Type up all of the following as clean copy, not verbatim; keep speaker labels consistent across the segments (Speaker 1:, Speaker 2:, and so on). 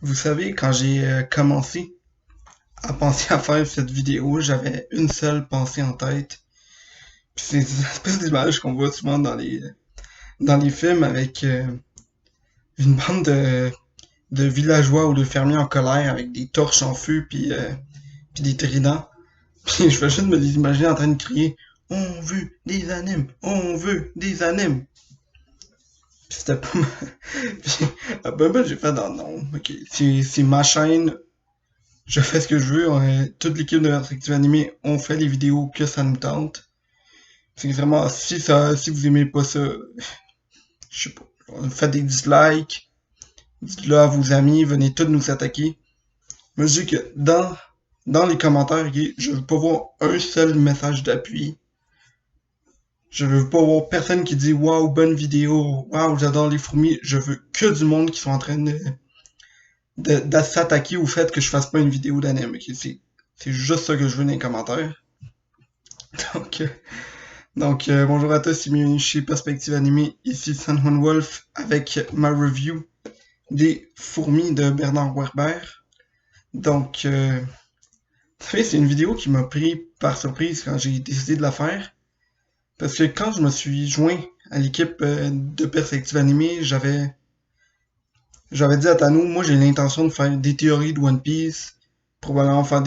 Speaker 1: Vous savez, quand j'ai commencé à penser à faire cette vidéo, j'avais une seule pensée en tête. Puis c'est une espèce d'image qu'on voit souvent dans les films avec une bande de villageois ou de fermiers en colère avec des torches en feu puis des tridents. Puis je vais juste me les imaginer en train de crier «On veut des animes! On veut des animes!» Puis c'était pas mal. Puis ben, j'ai fait non, ok, c'est ma chaîne, je fais ce que je veux. Toute l'équipe de Perspective Animée, on fait les vidéos que ça nous tente. C'est vraiment, si vous aimez pas ça, je sais pas, faites des dislikes, dites-le à vos amis, venez tous nous attaquer. Mais je dis que dans les commentaires, ok, je veux pas voir un seul message d'appui. Je veux pas voir personne qui dit waouh, bonne vidéo, waouh, j'adore les fourmis. Je veux que du monde qui sont en train de s'attaquer au fait que je fasse pas une vidéo d'anime. Ok, c'est juste ça que je veux dans les commentaires. Donc, bonjour à tous et bienvenue chez Perspective Animée, ici San Juan Wolf avec ma review des fourmis de Bernard Werber. Donc, vous savez, c'est une vidéo qui m'a pris par surprise quand j'ai décidé de la faire, parce que quand je me suis joint à l'équipe de Perspective Animée, j'avais dit à Tano, moi j'ai l'intention de faire des théories de One Piece, probablement faire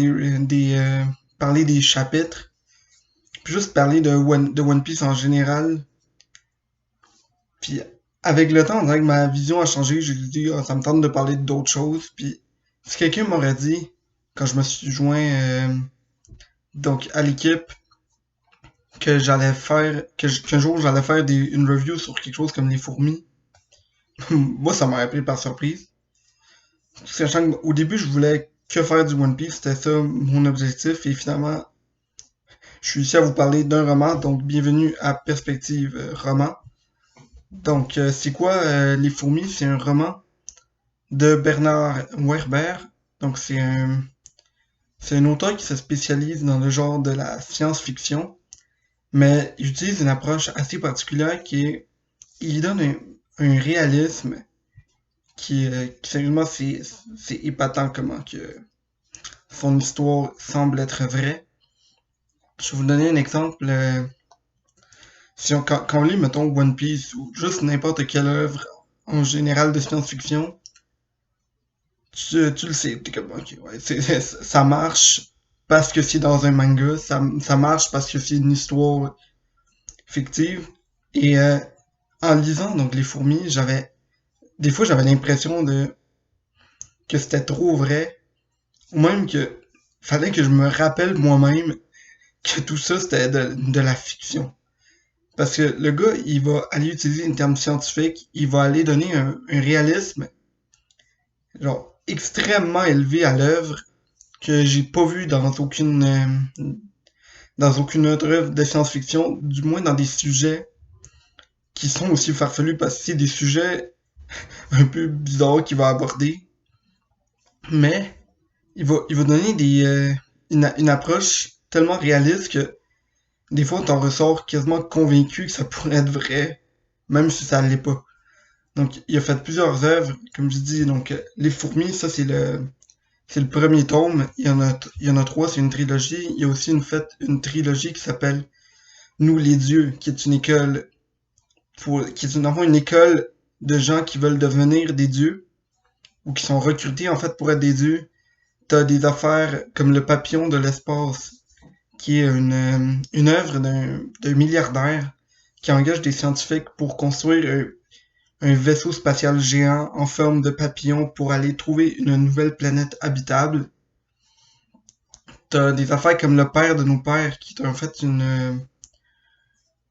Speaker 1: parler des chapitres, puis juste parler de One Piece en général. Puis avec le temps, on dirait que ma vision a changé. J'ai dit, ah, ça me tente de parler d'autres choses. Puis si quelqu'un m'aurait dit, quand je me suis joint donc à l'équipe, que qu'un jour j'allais faire une review sur quelque chose comme les fourmis, moi ça m'aurait pris par surprise. Sachant qu'au début je voulais que faire du One Piece, c'était ça mon objectif. Et finalement, je suis ici à vous parler d'un roman. Donc bienvenue à Perspective Roman. Donc c'est quoi Les fourmis? C'est un roman de Bernard Werber. Donc c'est un auteur qui se spécialise dans le genre de la science-fiction, mais il utilise une approche assez particulière il donne un réalisme qui sérieusement c'est épatant comment que son histoire semble être vraie. Je vais vous donner un exemple. Si quand on lit, mettons, One Piece ou juste n'importe quelle œuvre en général de science-fiction, tu le sais, t'es comme, ok, ouais, ça marche parce que c'est dans un manga, ça marche parce que c'est une histoire fictive. Et en lisant donc les fourmis, des fois j'avais l'impression que c'était trop vrai, ou même que fallait que je me rappelle moi-même que tout ça c'était de la fiction. Parce que le gars, il va aller utiliser un terme scientifique, il va aller donner un réalisme genre extrêmement élevé à l'œuvre que j'ai pas vu dans aucune autre œuvre de science-fiction, du moins dans des sujets qui sont aussi farfelus parce que c'est des sujets un peu bizarres qu'il va aborder, mais il va donner une approche tellement réaliste que des fois t'en ressors quasiment convaincu que ça pourrait être vrai, même si ça l'est pas. Donc il a fait plusieurs œuvres, comme je dis, donc Les Fourmis, ça c'est le premier tome, il y en a trois, c'est une trilogie. Il y a aussi une trilogie qui s'appelle Nous les dieux, qui est une école qui est enfin une école de gens qui veulent devenir des dieux ou qui sont recrutés en fait pour être des dieux. T'as des affaires comme le papillon de l'espace, qui est une œuvre d'un milliardaire qui engage des scientifiques pour construire un vaisseau spatial géant en forme de papillon pour aller trouver une nouvelle planète habitable. T'as des affaires comme le père de nos pères, qui est en fait un,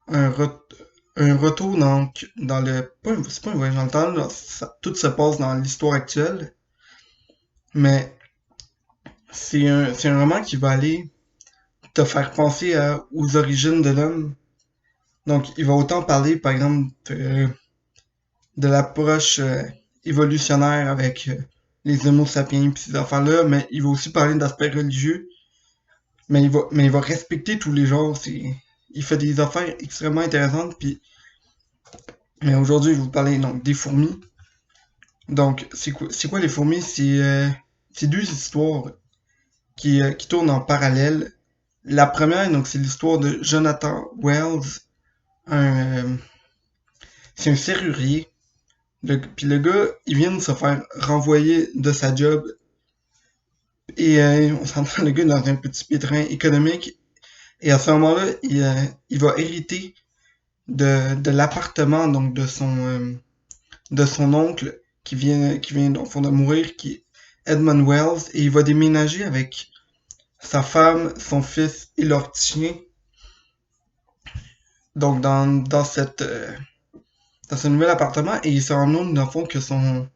Speaker 1: un retour dans le... C'est pas un voyage dans le temps, là, tout se passe dans l'histoire actuelle, mais c'est un roman qui va aller te faire penser aux origines de l'homme. Donc, il va autant parler, par exemple, de l'approche évolutionnaire avec les Homo sapiens et ces affaires-là, mais il va aussi parler d'aspects religieux, mais il va respecter tous les genres. Il fait des affaires extrêmement intéressantes. Puis, mais aujourd'hui, je vais vous parler donc des fourmis. Donc, c'est quoi les fourmis? C'est deux histoires qui tournent en parallèle. La première, donc, c'est l'histoire de Jonathan Wells, un, c'est un serrurier. Puis le gars, il vient de se faire renvoyer de sa job. Et on s'entend, le gars est dans un petit pétrin économique. Et à ce moment-là, il va hériter de l'appartement donc de son oncle qui vient dans le fond de mourir, qui est Edmund Wells, et il va déménager avec sa femme, son fils et leur petit chien. Donc dans ce nouvel appartement, et il se rend compte dans le fond que son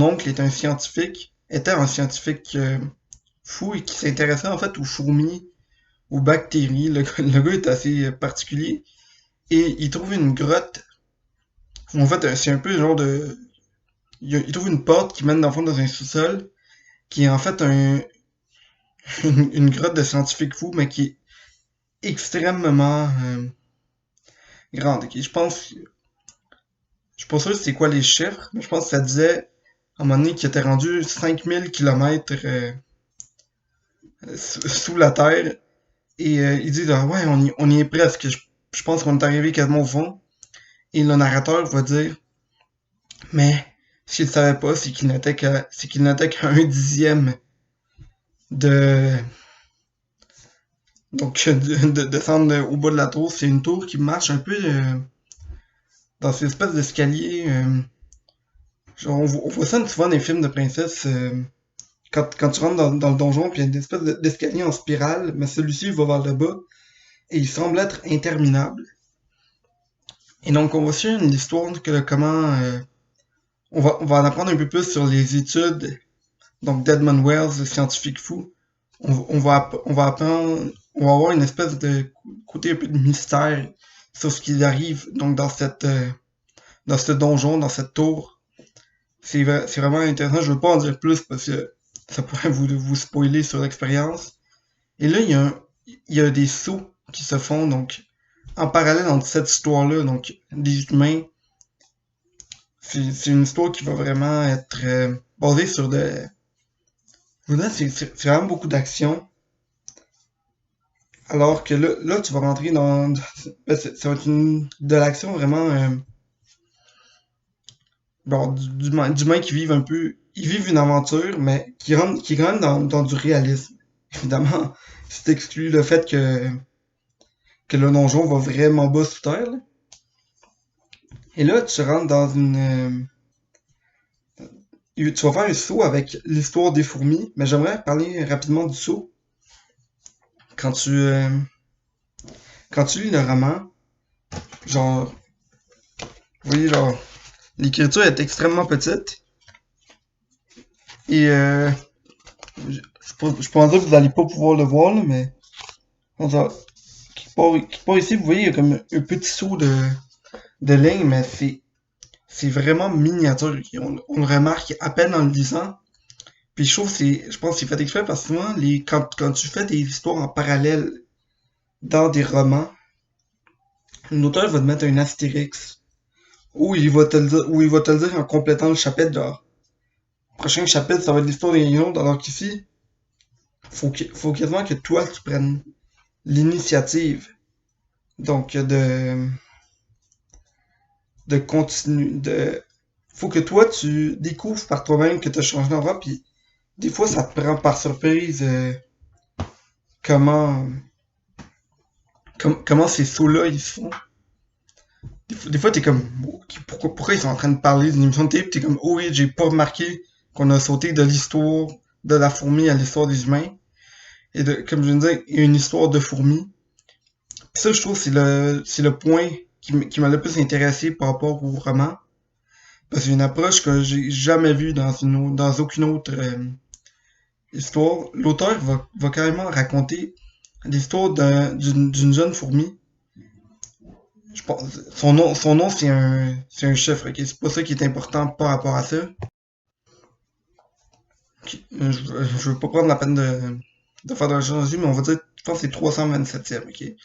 Speaker 1: oncle était un scientifique fou et qui s'intéressait en fait aux fourmis, aux bactéries. Le gars est assez particulier. Et il trouve une grotte. En fait, c'est un peu genre de. Il trouve une porte qui mène dans le fond dans un sous-sol, qui est en fait une grotte de scientifiques fous, mais qui est extrêmement grande. Ok, je suis pas sûr c'est quoi les chiffres, mais je pense que ça disait à un moment donné qu'il était rendu 5000 km sous la Terre. Et il dit là, ouais, on y est presque. Je pense qu'on est arrivé quasiment au fond. Et le narrateur va dire, mais ce qu'il savait pas, c'est qu'il n'était qu'à un dixième de, donc, de descendre au bas de la tour. C'est une tour qui marche un peu dans ces espèces d'escaliers. Genre, on voit ça souvent dans les films de princesse. Quand tu rentres dans le donjon, puis il y a une espèce d'escalier en spirale, mais celui-ci va vers le bas et il semble être interminable. Et donc, on va suivre l'histoire de comment on va en apprendre un peu plus sur les études donc d'Edmund Wells, le scientifique fou. On va apprendre, on va avoir une espèce de côté un peu de mystère sur ce qui arrive donc dans ce donjon, dans cette tour. C'est vraiment intéressant. Je veux pas en dire plus parce que ça pourrait vous spoiler sur l'expérience. Et là, il y a des sauts qui se font donc en parallèle entre cette histoire-là, donc des humains. C'est une histoire qui va vraiment être basée sur de. Je vous dis, c'est vraiment beaucoup d'action. Alors que là, tu vas rentrer dans. Ben, ça va être de l'action vraiment. Bon, d'humains qui vivent un peu. Ils vivent une aventure, mais qui est quand même dans du réalisme. Évidemment, c'est exclu le fait que le donjon va vraiment bas sous terre. Là. Et là, tu rentres dans tu vas faire un saut avec l'histoire des fourmis, mais j'aimerais parler rapidement du saut. Quand tu, euh, quand tu lis le roman, genre, vous voyez, genre, l'écriture est extrêmement petite et je pense dire que vous n'allez pas pouvoir le voir, là, mais genre, quelque part ici, vous voyez, il y a comme un petit saut de ligne, mais c'est vraiment miniature. On le remarque à peine en le lisant. Puis je pense que c'est fait exprès parce que souvent, quand tu fais des histoires en parallèle dans des romans, l'auteur va te mettre un astérix. Ou il va te le dire en complétant le chapitre, genre, prochain chapitre, ça va être l'histoire d'un autre, alors qu'ici, faut quasiment que toi, tu prennes l'initiative. Donc, de continuer, faut que toi, tu découvres par toi-même que tu as changé d'endroit, puis des fois, ça te prend par surprise comment, comment ces sauts-là, ils se font. Des fois, t'es comme, pourquoi ils sont en train de parler d'une émission de télé, pis t'es comme, oh oui, j'ai pas remarqué qu'on a sauté de l'histoire de la fourmi à l'histoire des humains. Et comme je viens de dire, il y a une histoire de fourmis. Pis ça, je trouve, c'est le point qui m'a le plus intéressé par rapport au roman. Parce que c'est une approche que j'ai jamais vue dans aucune autre histoire. L'auteur va carrément raconter l'histoire d'une jeune fourmi. Je pense, son nom c'est un chiffre, ok? C'est pas ça qui est important par rapport à ça. Ok, je veux pas prendre la peine de faire de la chirurgie, mais on va dire, je pense que c'est 327e, ok?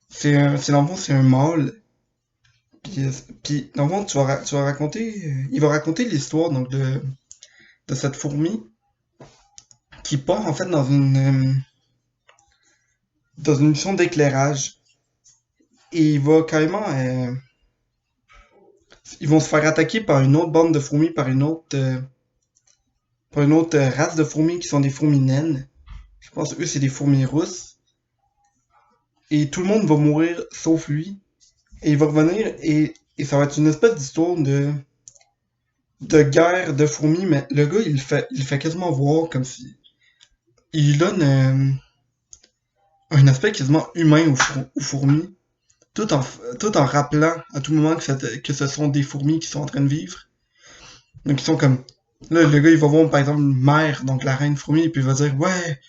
Speaker 1: C'est dans le fond, c'est un mâle. Puis dans le fond, tu vas raconter, il va raconter l'histoire donc de cette fourmi qui part en fait dans une mission d'éclairage et il va carrément, ils vont se faire attaquer par une autre bande de fourmis, par une autre race de fourmis qui sont des fourmis naines. Je pense eux c'est des fourmis rousses et tout le monde va mourir sauf lui et il va revenir et ça va être une espèce d'histoire de guerre de fourmis, mais le gars il fait quasiment voir comme si il donne un aspect quasiment humain aux fourmis, tout en, tout en rappelant à tout moment que ce sont des fourmis qui sont en train de vivre. Donc ils sont comme. Là, le gars il va voir par exemple Mère, donc la reine fourmi, puis il va dire ouais,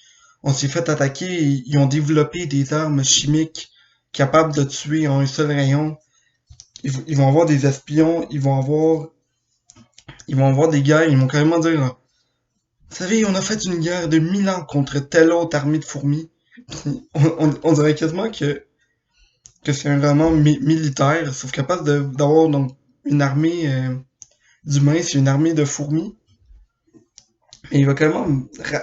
Speaker 1: on s'est fait attaquer, ils ont développé des armes chimiques capables de tuer en un seul rayon. Ils vont avoir des espions, ils vont avoir des guerres, ils vont carrément dire vous savez, on a fait une guerre de 1000 ans contre telle autre armée de fourmis. On dirait quasiment que c'est un roman militaire, sauf capable d'avoir donc une armée d'humains, c'est une armée de fourmis. Mais il va carrément.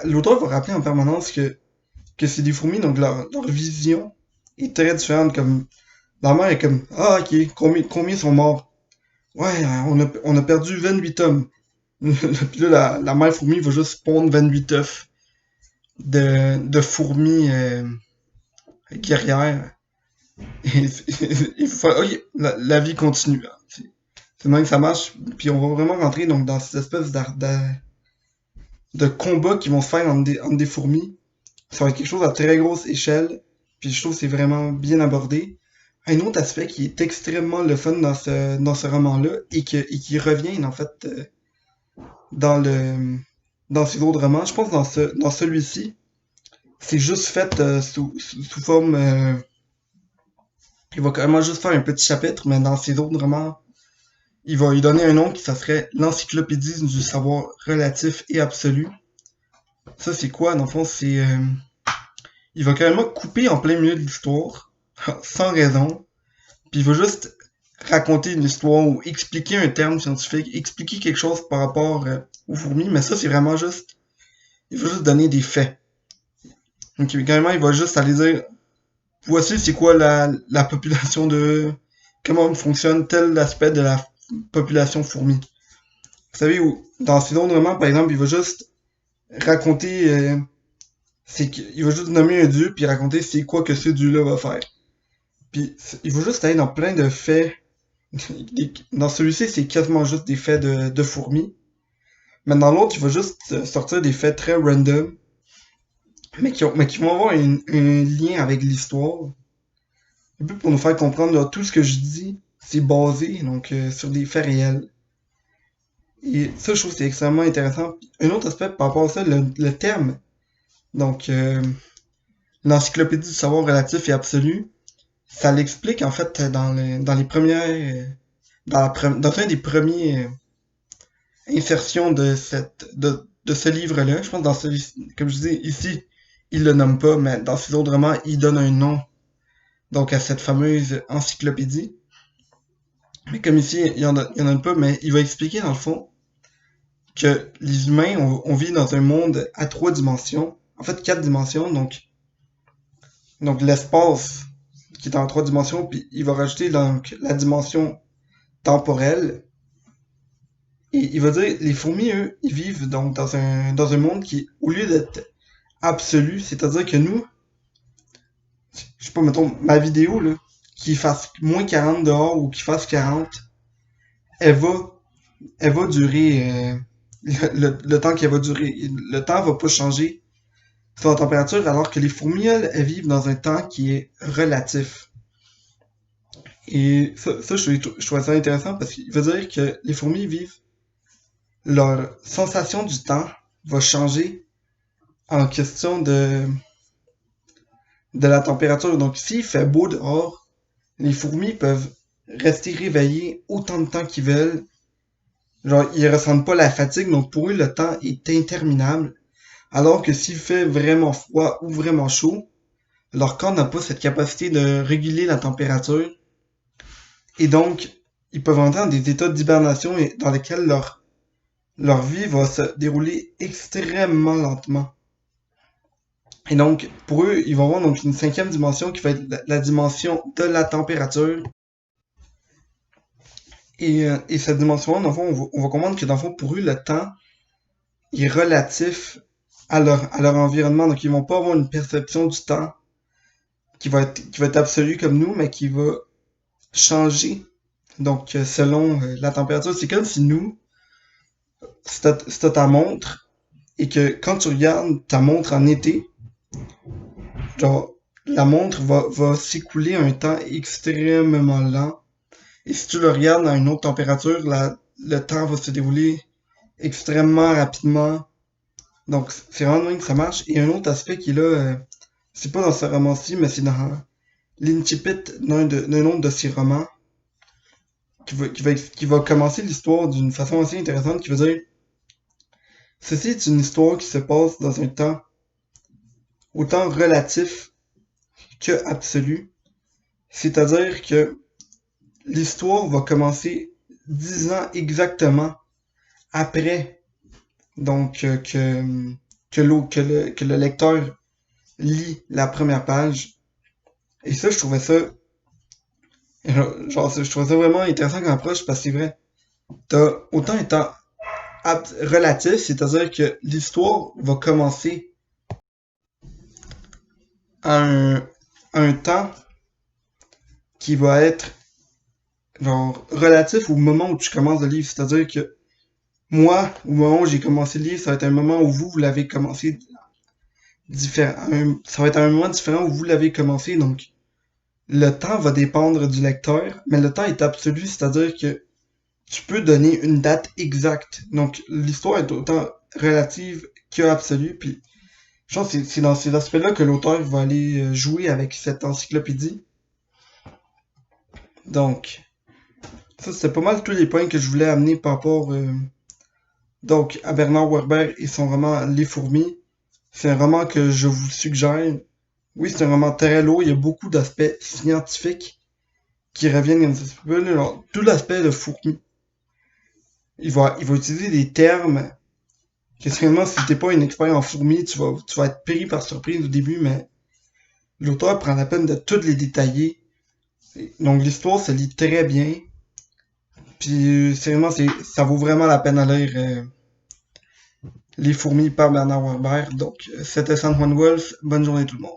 Speaker 1: L'auteur va rappeler en permanence que c'est des fourmis, donc leur vision est très différente. Comme la mère est comme ah ok, combien sont morts? Ouais, on a perdu 28 hommes. Puis là, la mère fourmi va juste pondre 28 œufs de fourmis guerrières. Et il faut faire, ok, la vie continue. Là. C'est même que ça marche. Puis on va vraiment rentrer donc dans cette espèce de combats qui vont se faire entre des fourmis. Ça va être quelque chose à très grosse échelle. Puis je trouve que c'est vraiment bien abordé. Un autre aspect qui est extrêmement le fun dans ce roman-là et qui revient en fait dans dans ces autres romans, je pense dans celui-ci, c'est juste fait sous forme il va carrément juste faire un petit chapitre, mais dans ses autres romans, il va lui donner un nom qui ça serait l'encyclopédie du savoir relatif et absolu. Ça c'est quoi dans le fond c'est il va carrément couper en plein milieu de l'histoire sans raison, puis il va juste raconter une histoire ou expliquer un terme scientifique, expliquer quelque chose par rapport aux fourmis, mais ça c'est vraiment juste il va juste donner des faits. Donc carrément il va juste aller dire voici c'est quoi la population de comment fonctionne tel aspect de la population fourmi. Vous savez où dans ces autres romans par exemple il va juste raconter il va juste nommer un dieu puis raconter c'est quoi que ce dieu là va faire. Puis il va juste aller dans plein de faits. Dans celui-ci c'est quasiment juste des faits de fourmis, mais dans l'autre il va juste sortir des faits très random mais qui vont avoir un lien avec l'histoire. Un peu pour nous faire comprendre là, tout ce que je dis, c'est basé donc sur des faits réels. Et ça, je trouve que c'est extrêmement intéressant. Un autre aspect par rapport à ça, le terme, donc l'encyclopédie du savoir relatif et absolu, ça l'explique en fait dans les premières, dans un des premiers insertions de ce livre-là. Je pense dans celui, comme je dis ici, il le nomme pas, mais dans ses autres romans, il donne un nom donc à cette fameuse encyclopédie. Mais comme ici, il y en a pas, mais il va expliquer dans le fond que les humains, on vit dans un monde à 3 dimensions, en fait 4 dimensions, donc l'espace qui est en 3 dimensions, puis il va rajouter donc la dimension temporelle. Et il va dire, les fourmis, eux, ils vivent donc dans un monde qui, au lieu d'être absolu, c'est-à-dire que nous, je sais pas, mettons, ma vidéo, là, qu'il fasse moins 40 dehors ou qu'il fasse 40, elle va, elle va durer le temps qu'elle va durer. Le temps va pas changer sur la température, alors que les fourmis, elles vivent dans un temps qui est relatif. Et ça je trouve ça intéressant parce qu'il veut dire que les fourmis vivent, leur sensation du temps va changer en question de la température. Donc, s'il fait beau dehors, les fourmis peuvent rester réveillées autant de temps qu'ils veulent. Genre, ils ressentent pas la fatigue, donc pour eux, le temps est interminable. Alors que s'il fait vraiment froid ou vraiment chaud, leur corps n'a pas cette capacité de réguler la température. Et donc, ils peuvent entrer dans des états d'hibernation et dans lesquels leur vie va se dérouler extrêmement lentement. Et donc, pour eux, ils vont avoir donc une cinquième dimension qui va être la dimension de la température. Et cette dimension-là, dans le fond, on va comprendre que dans le fond, pour eux, le temps est relatif à leur environnement. Donc, ils vont pas avoir une perception du temps qui va être absolue comme nous, mais qui va changer. Donc, selon la température, c'est comme si nous, si t'as ta montre, et que quand tu regardes ta montre en été, genre, la montre va s'écouler un temps extrêmement lent. Et si tu le regardes à une autre température, le temps va se dérouler extrêmement rapidement. Donc, c'est vraiment de même que ça marche. Et un autre aspect qui est là, c'est pas dans ce roman-ci, mais c'est dans l'incipit d'un autre de ses romans, qui va commencer l'histoire d'une façon assez intéressante, qui veut dire, ceci est une histoire qui se passe dans un temps autant relatif que absolu. C'est-à-dire que l'histoire va commencer 10 ans exactement après donc que le lecteur lit la première page. Et ça, je trouvais ça vraiment intéressant comme approche parce que c'est vrai. T'as autant un temps relatif, c'est-à-dire que l'histoire va commencer à à un temps qui va être genre relatif au moment où tu commences le livre. C'est-à-dire que moi, au moment où j'ai commencé le livre, ça va être un moment où vous l'avez commencé différent. Ça va être un moment différent où vous l'avez commencé. Donc, le temps va dépendre du lecteur, mais le temps est absolu, c'est-à-dire que tu peux donner une date exacte. Donc, l'histoire est autant relative que absolue. Puis, je pense que c'est dans ces aspects-là que l'auteur va aller jouer avec cette encyclopédie. Donc, ça, c'était pas mal tous les points que je voulais amener par rapport donc à Bernard Werber et son roman Les fourmis. C'est un roman que je vous suggère. Oui, c'est un roman très lourd, il y a beaucoup d'aspects scientifiques qui reviennent un petit peu. Là, tout l'aspect de fourmi. Il va utiliser des termes que finalement, si t'es pas un expert en fourmis, tu vas être pris par surprise au début, mais l'auteur prend la peine de toutes les détailler. Donc l'histoire se lit très bien. Puis sérieusement, ça vaut vraiment la peine à lire Les fourmis par Bernard Werber. Donc c'était San Juan Wolf. Bonne journée tout le monde.